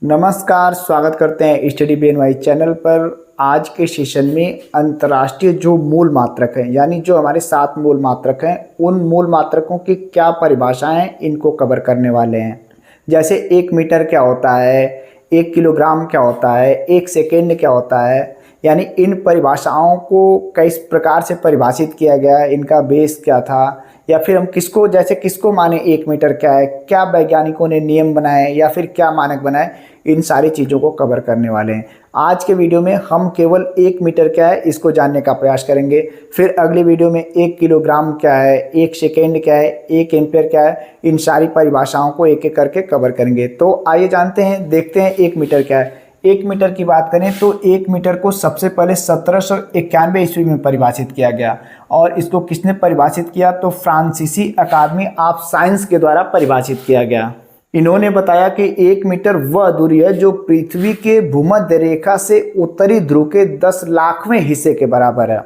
नमस्कार, स्वागत करते हैं स्टडी BNY चैनल पर। आज के सेशन में अंतर्राष्ट्रीय जो मूल मात्रक हैं, यानी जो हमारे 7 मूल मात्रक हैं, उन मूल मात्रकों की क्या परिभाषाएं हैं, इनको कवर करने वाले हैं। जैसे 1 मीटर क्या होता है, 1 किलोग्राम क्या होता है, 1 सेकेंड क्या होता है, यानी इन परिभाषाओं को किस प्रकार से परिभाषित किया गया है, इनका बेस क्या था, या फिर हम किसको माने 1 मीटर क्या है, क्या वैज्ञानिकों ने नियम बनाए या फिर क्या मानक बनाए, इन सारी चीज़ों को कवर करने वाले हैं। आज के वीडियो में हम केवल 1 मीटर क्या है इसको जानने का प्रयास करेंगे। फिर अगली वीडियो में 1 किलोग्राम क्या है, 1 सेकेंड क्या है, 1 एम्पियर क्या है, इन सारी परिभाषाओं को एक एक करके कवर करेंगे। तो आइए जानते हैं, देखते हैं 1 मीटर क्या है। 1 मीटर की बात करें तो 1 मीटर को सबसे पहले 1791 ईस्वी में परिभाषित किया गया। और इसको किसने परिभाषित किया? तो फ्रांसीसी अकादमी ऑफ साइंस के द्वारा परिभाषित किया गया। इन्होंने बताया कि 1 मीटर वह दूरी है जो पृथ्वी के भूमध्य रेखा से उत्तरी ध्रुव के 10 लाखवें हिस्से के बराबर है।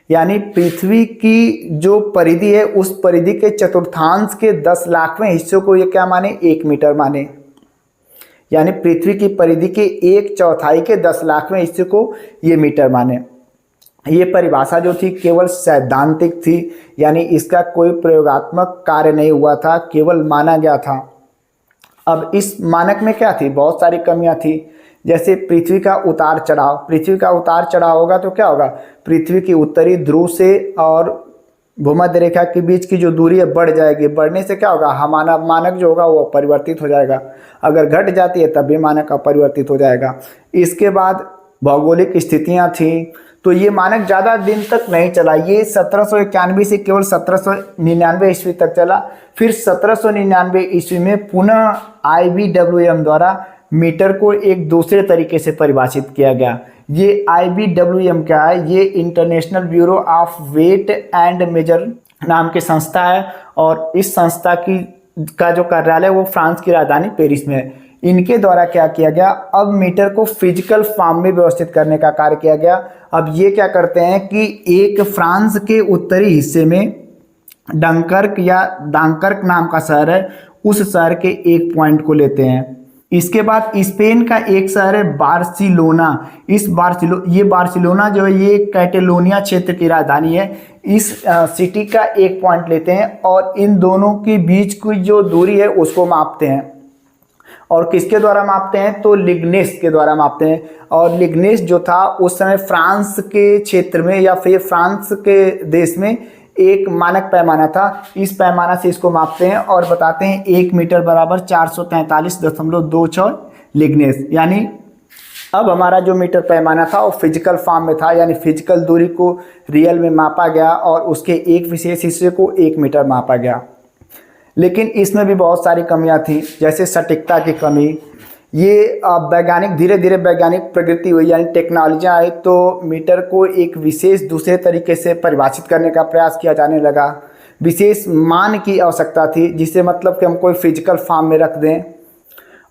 यानी पृथ्वी की जो परिधि है, उस परिधि के चतुर्थांश के 10 लाखवें हिस्सों को ये क्या माने? 1 मीटर माने। यानी पृथ्वी की परिधि के 1/4 के 10 लाखवें हिस्से को ये मीटर माने। ये परिभाषा जो थी केवल सैद्धांतिक थी, यानी इसका कोई प्रयोगात्मक कार्य नहीं हुआ था, केवल माना गया था। अब इस मानक में क्या थी? बहुत सारी कमियां थी। जैसे पृथ्वी का उतार चढ़ाव होगा तो क्या होगा? पृथ्वी की उत्तरी ध्रुव से और भूमध्य रेखा के बीच की जो दूरी है बढ़ जाएगी। बढ़ने से क्या होगा? हमारा मानक जो होगा वो परिवर्तित हो जाएगा। अगर घट जाती है तब भी मानक अपरिवर्तित हो जाएगा। इसके बाद भौगोलिक स्थितियां थी, तो ये मानक ज़्यादा दिन तक नहीं चला। ये 1791 से केवल 1799 ईस्वी तक चला। फिर 1799 ईस्वी में पुनः IBWM द्वारा मीटर को एक दूसरे तरीके से परिभाषित किया गया। ये IBWM क्या है? ये international bureau of weight and measure नाम की संस्था है, और इस संस्था का जो कार्यालय वो फ्रांस की राजधानी पेरिस में है। इनके द्वारा क्या किया गया? अब मीटर को फिजिकल फॉर्म में व्यवस्थित करने का कार्य किया गया। अब ये क्या करते हैं कि एक फ्रांस के उत्तरी हिस्से में डंकर्क नाम का शहर है, उस शहर के एक पॉइंट को लेते हैं। इसके बाद स्पेन का एक शहर है बार्सिलोना। ये बार्सिलोना जो है ये कैटेलोनिया क्षेत्र की राजधानी है। इस सिटी का एक पॉइंट लेते हैं और इन दोनों के बीच की जो दूरी है उसको मापते हैं। और किसके द्वारा मापते हैं? तो लिग्नेस के द्वारा मापते हैं। और लिग्नेस जो था उस समय फ्रांस के क्षेत्र में या फिर फ्रांस के देश में एक मानक पैमाना था। इस पैमाना से इसको मापते हैं और बताते हैं 1 मीटर बराबर 443.26 लिग्नेस। यानी अब हमारा जो मीटर पैमाना था वो फिजिकल फॉर्म में था, यानी फिजिकल दूरी को रियल में मापा गया और उसके एक विशेष हिस्से को 1 मीटर मापा गया। लेकिन इसमें भी बहुत सारी कमियां थी, जैसे सटीकता की कमी। ये धीरे धीरे वैज्ञानिक प्रगति हुई, यानी टेक्नोलॉजी आई, तो मीटर को एक विशेष दूसरे तरीके से परिभाषित करने का प्रयास किया जाने लगा। विशेष मान की आवश्यकता थी, जिससे मतलब कि हम कोई फिजिकल फॉर्म में रख दें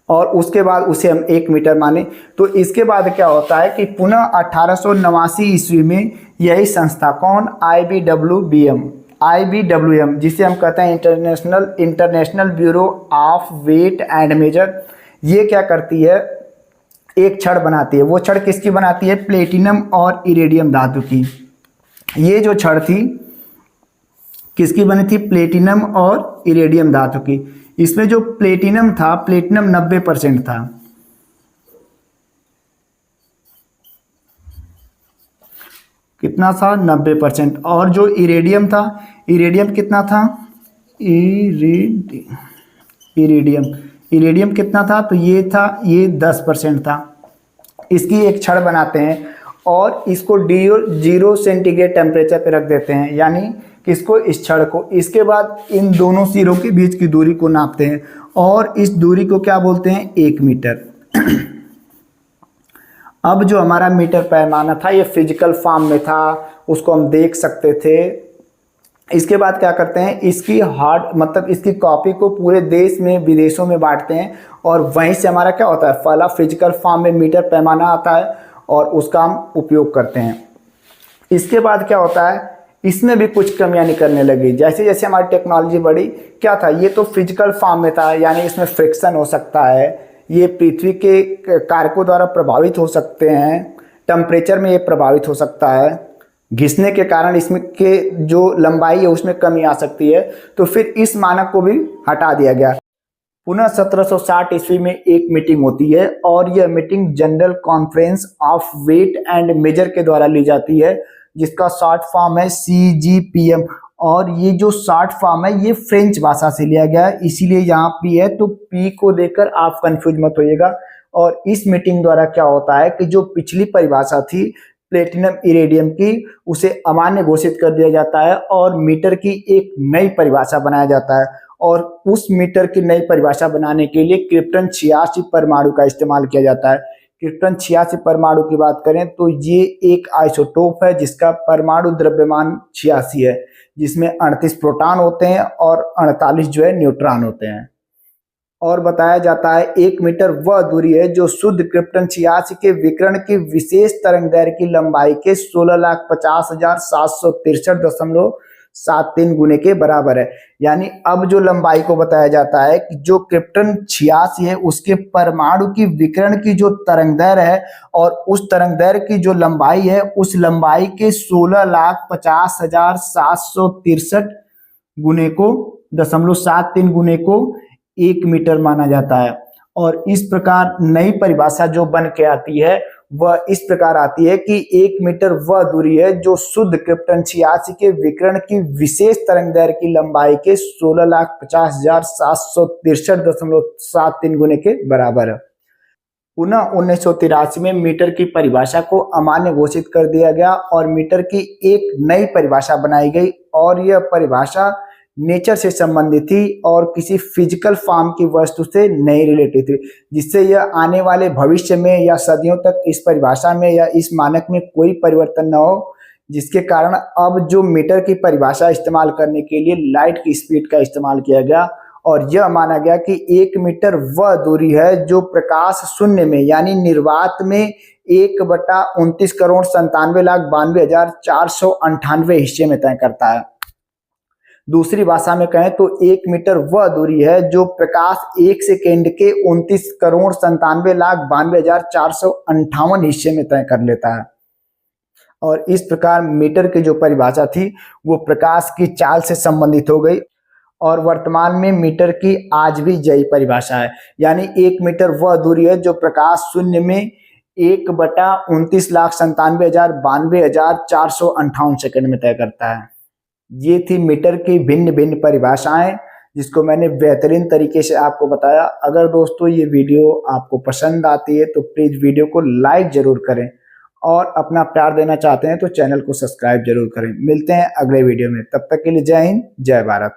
और उसके बाद उसे हम 1 मीटर माने। तो इसके बाद क्या होता है कि पुनः 1889 ईस्वी में यही संस्था, कौन? IBWM, जिसे हम कहते हैं international bureau of weight and measure, ये क्या करती है? एक छड़ बनाती है। वो छड़ किसकी बनाती है? प्लेटिनम और इरेडियम धातु की। ये जो छड़ थी किसकी बनी थी? प्लेटिनम और इरेडियम धातु की। इसमें जो प्लेटिनम था, प्लेटिनम 90% था। कितना था? 90%। और जो इरेडियम था, इरेडियम कितना था? इरेडियम कितना था? तो ये 10% था। इसकी एक छड़ बनाते हैं और इसको 0 सेंटीग्रेड टेम्परेचर पे रख देते हैं, यानी किसको? इस छड़ को। इसके बाद इन दोनों सिरों के बीच की दूरी को नापते हैं और इस दूरी को क्या बोलते हैं? 1 मीटर। अब जो हमारा मीटर पैमाना था ये फिजिकल फॉर्म में था, उसको हम देख सकते थे। इसके बाद क्या करते हैं? इसकी कॉपी को पूरे देश में विदेशों में बांटते हैं और वहीं से हमारा क्या होता है? पहला फिजिकल फॉर्म में मीटर पैमाना आता है और उसका हम उपयोग करते हैं। इसके बाद क्या होता है? इसमें भी कुछ कमियां निकलने लगी। जैसे जैसे हमारी टेक्नोलॉजी बढ़ी, क्या था? ये तो फिजिकल फॉर्म में था, यानी इसमें फ्रिक्शन हो सकता है ये पृथ्वी के कारकों द्वारा प्रभावित हो सकते हैं। टेम्परेचर में ये प्रभावित हो सकता है, घिसने के कारण इसमें के जो लंबाई है उसमें कमी आ सकती है। तो फिर इस मानक को भी हटा दिया गया। पुनः 1760 ईस्वी में एक मीटिंग होती है और यह meeting general conference of weight and measure के द्वारा ली जाती है, जिसका शॉर्ट फॉर्म है CGPM। और ये जो शॉर्ट फॉर्म है ये फ्रेंच भाषा से लिया गया है, इसीलिए यहाँ पी है, तो पी को देकर आप कंफ्यूज मत होइएगा। और इस मीटिंग द्वारा क्या होता है कि जो पिछली परिभाषा थी प्लेटिनम इरेडियम की, उसे अमान्य घोषित कर दिया जाता है और मीटर की एक नई परिभाषा बनाया जाता है। और उस मीटर की नई परिभाषा बनाने के लिए क्रिप्टन 86 परमाणु का इस्तेमाल किया जाता है। क्रिप्टन 86 परमाणु की बात करें तो ये एक आइसोटोप है जिसका परमाणु द्रव्यमान 86 है, जिसमें 38 प्रोटॉन होते हैं और 48 जो है न्यूट्रॉन होते हैं। और बताया जाता है 1 मीटर वह दूरी है जो शुद्ध क्रिप्टन 86 के विकिरण की विशेष तरंगदैर्घ्य की लंबाई के 16,50,763.73 गुने के बराबर है। यानी अब जो लंबाई को बताया जाता है कि जो क्रिप्टन 86 है उसके परमाणु की विकिरण की जो तरंगदैर्घ्य है और उस तरंगदैर्घ्य की जो लंबाई है उस लंबाई के 16,50,763 गुने को 0.73 गुने को 1 मीटर माना जाता है। और इस प्रकार नई परिभाषा जो बन के आती है वह इस प्रकार आती है कि 1 मीटर वह दूरी है जो शुद्ध क्रिप्टन 86 के विकिरण की विशेष तरंगदैर्घ्य की लंबाई के 16,50,763.73 गुने के बराबर है। पुनः 1983 में मीटर की परिभाषा को अमान्य घोषित कर दिया गया और मीटर की एक नई परिभाषा बनाई गई और यह परिभाषा नेचर से संबंधित थी और किसी फिजिकल फॉर्म की वस्तु से नहीं रिलेटेड थी, जिससे यह आने वाले भविष्य में या सदियों तक इस परिभाषा में या इस मानक में कोई परिवर्तन न हो, जिसके कारण अब जो मीटर की परिभाषा इस्तेमाल करने के लिए लाइट की स्पीड का इस्तेमाल किया गया और यह माना गया कि 1 मीटर वह दूरी है जो प्रकाश शून्य में यानी निर्वात में 1/29,97,92,498 हिस्से में तय करता है। दूसरी भाषा में कहें तो 1 मीटर वह दूरी है जो प्रकाश 1 सेकेंड के 29,97,92,458 हिस्से में तय कर लेता है। और इस प्रकार मीटर की जो परिभाषा थी वो प्रकाश की चाल से संबंधित हो गई और वर्तमान में मीटर की आज भी यही परिभाषा है, यानी 1 मीटर वह दूरी है जो प्रकाश शून्य में 1/29,97,92,458 सेकंड में तय करता है। ये थी मीटर की भिन्न भिन्न परिभाषाएं जिसको मैंने बेहतरीन तरीके से आपको बताया। अगर दोस्तों ये वीडियो आपको पसंद आती है तो प्लीज़ वीडियो को लाइक ज़रूर करें और अपना प्यार देना चाहते हैं तो चैनल को सब्सक्राइब जरूर करें। मिलते हैं अगले वीडियो में, तब तक के लिए जय हिंद जय भारत।